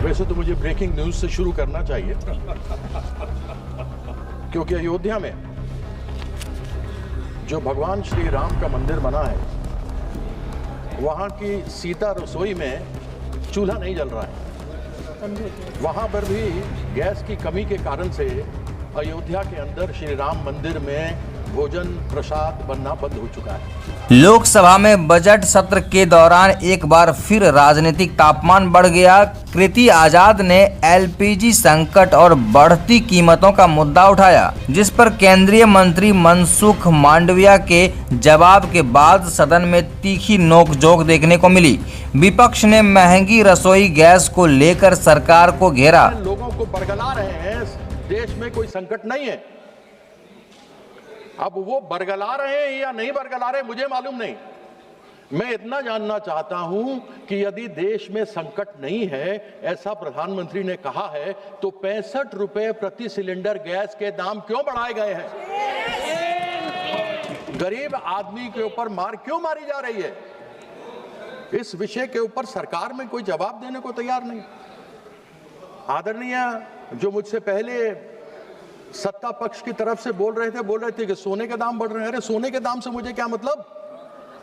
वैसे तो मुझे ब्रेकिंग न्यूज से शुरू करना चाहिए, क्योंकि अयोध्या में जो भगवान श्री राम का मंदिर बना है, वहां की सीता रसोई में चूल्हा नहीं जल रहा है। वहां पर भी गैस की कमी के कारण से अयोध्या के अंदर श्री राम मंदिर में भोजन प्रसाद बनना बंद हो चुका है। लोकसभा में बजट सत्र के दौरान एक बार फिर राजनीतिक तापमान बढ़ गया। कृति आजाद ने एलपीजी संकट और बढ़ती कीमतों का मुद्दा उठाया, जिस पर केंद्रीय मंत्री मनसुख मांडविया के जवाब के बाद सदन में तीखी नोकझोंक देखने को मिली। विपक्ष ने महंगी रसोई गैस को लेकर सरकार को घेरा। लोगों को बरगला रहे हैं, देश में कोई संकट नहीं है। अब वो बरगला रहे हैं या नहीं बरगला रहे मुझे मालूम नहीं। मैं इतना जानना चाहता हूं कि यदि देश में संकट नहीं है, ऐसा प्रधानमंत्री ने कहा है, तो 65 रुपए प्रति सिलेंडर गैस के दाम क्यों बढ़ाए गए हैं? गरीब आदमी के ऊपर मार क्यों मारी जा रही है? इस विषय के ऊपर सरकार में कोई जवाब देने को तैयार नहीं। आदरणीय जो मुझसे पहले सत्ता पक्ष की तरफ से बोल रहे थे कि सोने के दाम बढ़ रहे हैं। अरे सोने के दाम से मुझे क्या मतलब?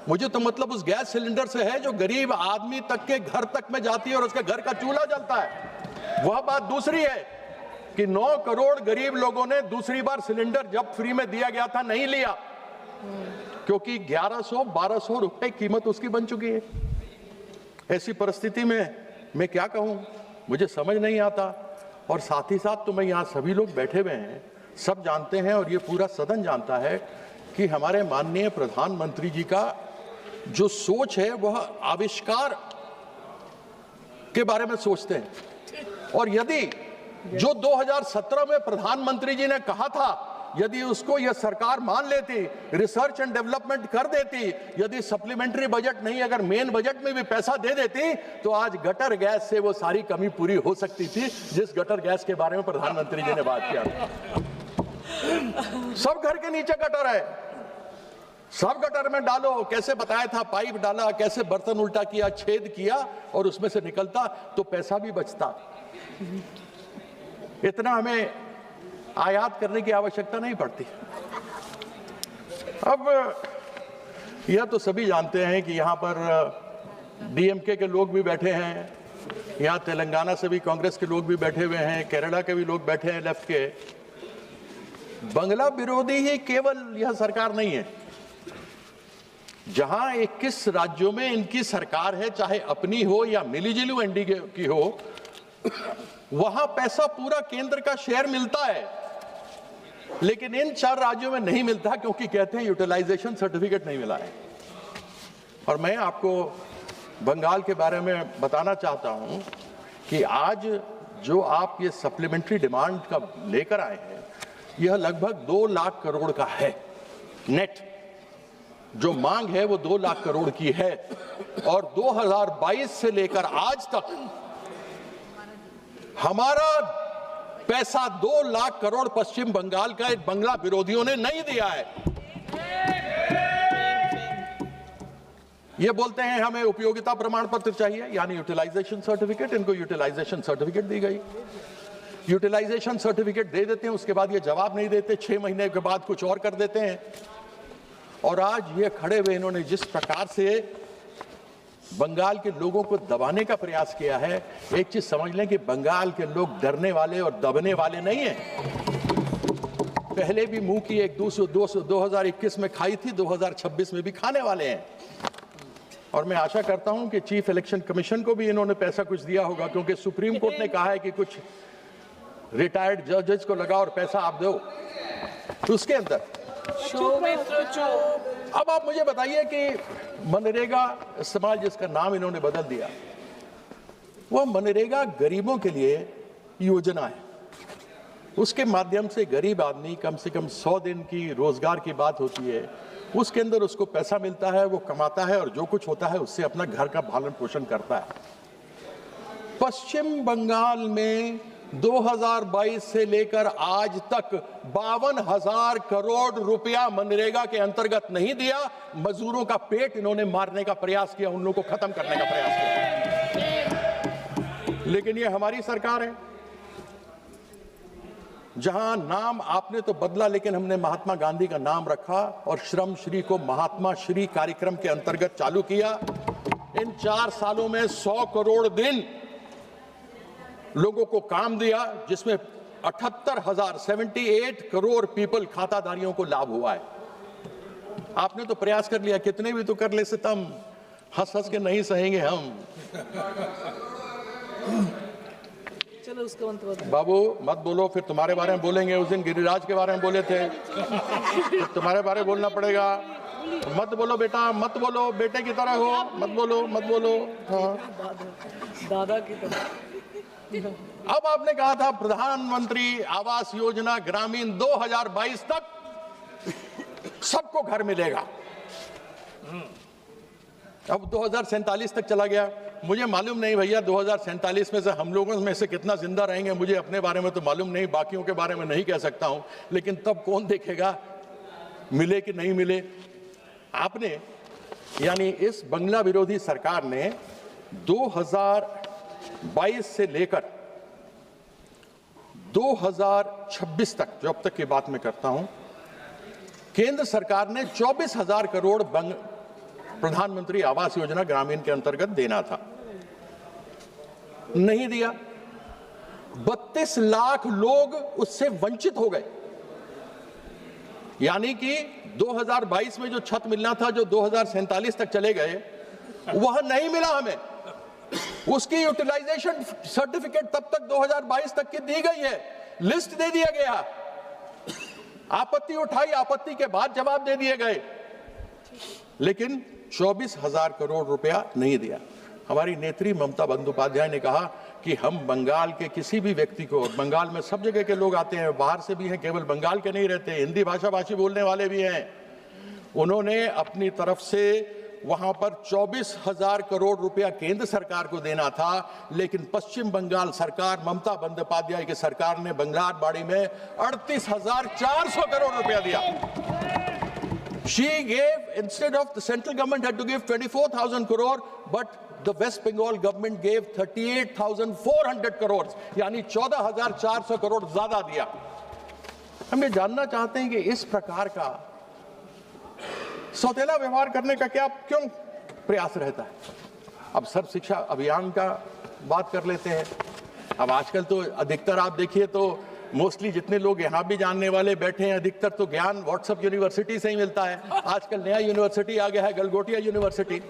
मुझे तो मतलब उस गैस सिलेंडर से है जो गरीब आदमी तक के घर तक में जाती है और उसके घर का चूल्हा जलता है। वह बात दूसरी है कि 9 करोड़ गरीब लोगों ने दूसरी बार सिलेंडर जब फ्री में दिया गया था नहीं लिया, क्योंकि 1100-1200 रुपए कीमत उसकी बन चुकी है। ऐसी परिस्थिति में मैं क्या कहूं, मुझे समझ नहीं आता। और साथ ही साथ तो मैं यहाँ सभी लोग बैठे हुए हैं, सब जानते हैं और ये पूरा सदन जानता है कि हमारे माननीय प्रधानमंत्री जी का जो सोच है वह आविष्कार के बारे में सोचते हैं। और यदि जो 2017 में प्रधानमंत्री जी ने कहा था, यदि उसको यह सरकार मान लेती, रिसर्च एंड डेवलपमेंट कर देती, यदि सप्लीमेंट्री बजट नहीं अगर मेन बजट में भी पैसा दे देती, तो आज गटर गैस से वो सारी कमी पूरी हो सकती थी जिस गटर गैस के बारे में प्रधानमंत्री जी ने बात किया था। सब घर के नीचे गटर है, सब गटर में डालो, कैसे बताया था, पाइप डाला, कैसे बर्तन उल्टा किया, छेद किया और उसमें से निकलता तो पैसा भी बचता। इतना हमें आयात करने की आवश्यकता नहीं पड़ती। अब यह तो सभी जानते हैं कि यहाँ पर डीएमके के लोग भी बैठे हैं, यहाँ तेलंगाना से भी कांग्रेस के लोग भी बैठे हुए हैं, केरला के भी लोग बैठे हैं लेफ्ट के। बंगला विरोधी ही केवल यह सरकार नहीं है। जहां 21 राज्यों में इनकी सरकार है, चाहे अपनी हो या मिलीजुली एनडीए की हो, वहां पैसा पूरा केंद्र का शेयर मिलता है, लेकिन इन 4 राज्यों में नहीं मिलता क्योंकि कहते हैं यूटिलाइजेशन सर्टिफिकेट नहीं मिला है। और मैं आपको बंगाल के बारे में बताना चाहता हूं कि आज जो आप ये सप्लीमेंट्री डिमांड का लेकर आए हैं, यह लगभग 2 लाख करोड़ का है। नेट जो मांग है वो 2 लाख करोड़ की है। और 2022 से लेकर आज तक हमारा पैसा 2 लाख करोड़ पश्चिम बंगाल का बंगला विरोधियों ने नहीं दिया है। ये बोलते हैं हमें उपयोगिता प्रमाण पत्र चाहिए, यानी यूटिलाइजेशन सर्टिफिकेट। इनको यूटिलाइजेशन सर्टिफिकेट दी गई, यूटिलाइजेशन सर्टिफिकेट दे देते हैं, उसके बाद ये जवाब नहीं देते, 6 महीने के बाद कुछ और कर देते हैं। और आज ये खड़े हुए इन्होंने जिस प्रकार से बंगाल के लोगों को दबाने का प्रयास किया है, एक चीज समझ लें कि बंगाल के लोग डरने वाले और दबने वाले नहीं हैं। पहले भी मुंह की एक 2021 में खाई थी, 2026 में भी खाने वाले हैं। और मैं आशा करता हूं कि चीफ इलेक्शन कमीशन को भी इन्होंने पैसा कुछ दिया होगा, क्योंकि सुप्रीम कोर्ट ने कहा है कि कुछ रिटायर्ड जजेस को लगा और पैसा आप दो। तो उसके अंदर अब आप मुझे बताइए कि मनरेगा इस्तेमाल, जिसका नाम इन्होंने बदल दिया, वह मनरेगा गरीबों के लिए योजना है। उसके माध्यम से गरीब आदमी कम से कम 100 दिन की रोजगार की बात होती है, उसके अंदर उसको पैसा मिलता है, वो कमाता है और जो कुछ होता है उससे अपना घर का पालन पोषण करता है। पश्चिम बंगाल में 2022 से लेकर आज तक 52,000 करोड़ रुपया मनरेगा के अंतर्गत नहीं दिया। मजदूरों का पेट इन्होंने मारने का प्रयास किया, उन लोगों को खत्म करने का प्रयास किया। लेकिन ये हमारी सरकार है, जहां नाम आपने तो बदला लेकिन हमने महात्मा गांधी का नाम रखा और श्रम श्री को महात्मा श्री कार्यक्रम के अंतर्गत चालू किया। इन 4 सालों में 100 करोड़ दिन लोगों को काम दिया, जिसमें 78 करोड़ पीपल खाताधारियों को लाभ हुआ है। आपने तो प्रयास कर लिया, कितने भी तो कर ले सितम, हंस हंस के नहीं सहेंगे हम। चलो उसका अंत बता। बाबू मत बोलो, फिर तुम्हारे बारे में बोलेंगे। उस दिन गिरिराज के बारे में बोले थे, फिर तुम्हारे बारे में बोलना पड़ेगा। मत बोलो बेटा, मत बोलो, बेटे की तरह हो, मत बोलो, मत बोलो। हाँ, दादा की तरह। अब आपने कहा था प्रधानमंत्री आवास योजना ग्रामीण 2022 तक सबको घर मिलेगा। अब 2047 तक चला गया। मुझे मालूम नहीं भैया 2047 में से हम लोगों में से कितना जिंदा रहेंगे, मुझे अपने बारे में तो मालूम नहीं, बाकियों के बारे में नहीं कह सकता हूं, लेकिन तब कौन देखेगा मिले कि नहीं मिले। आपने यानी इस बंगला विरोधी सरकार ने 2022 से लेकर 2026 तक, जो अब तक की बात मैं करता हूं, केंद्र सरकार ने 24,000 करोड़ प्रधानमंत्री आवास योजना ग्रामीण के अंतर्गत देना था, नहीं दिया। 32 लाख लोग उससे वंचित हो गए। यानी कि 2022 में जो छत मिलना था, जो 2047 तक चले गए, वह नहीं मिला हमें। उसकी यूटिलाइजेशन सर्टिफिकेट तब तक 2022 तक की दी गई है, लिस्ट दे दिया गया, आपत्ति उठाई, आपत्ति के बाद जवाब दे दिए गए, लेकिन 24,000 करोड़ रुपया नहीं दिया। हमारी नेत्री ममता बंदोपाध्याय ने कहा कि हम बंगाल के किसी भी व्यक्ति को, बंगाल में सब जगह के लोग आते हैं, बाहर से भी हैं, केवल बंगाल के नहीं रहते, हिंदी भाषा भाषी बोलने वाले भी हैं। उन्होंने अपनी तरफ से वहां पर 24,000 करोड़ रुपया केंद्र सरकार को देना था, लेकिन पश्चिम बंगाल सरकार, ममता बंदोपाध्याय की सरकार ने बंगलारबाड़ी में 38,400 करोड़ रुपया दिया। She gave, instead of the central government had to give 24,000 crore, but the West Bengal government gave 38,400 crores, यानी 14,400 करोड़ ज्यादा दिया। हम ये जानना चाहते हैं कि इस प्रकार का सौतेला व्यवहार करने का क्यों प्रयास रहता है। अब सर्व शिक्षा अभियान का बात कर लेते हैं। अब आजकल तो अधिकतर आप देखिए तो मोस्टली जितने लोग यहाँ भी जानने वाले बैठे हैं, अधिकतर तो ज्ञान व्हाट्सएप यूनिवर्सिटी से ही मिलता है। आजकल नया यूनिवर्सिटी आ गया है, गलगोटिया यूनिवर्सिटी।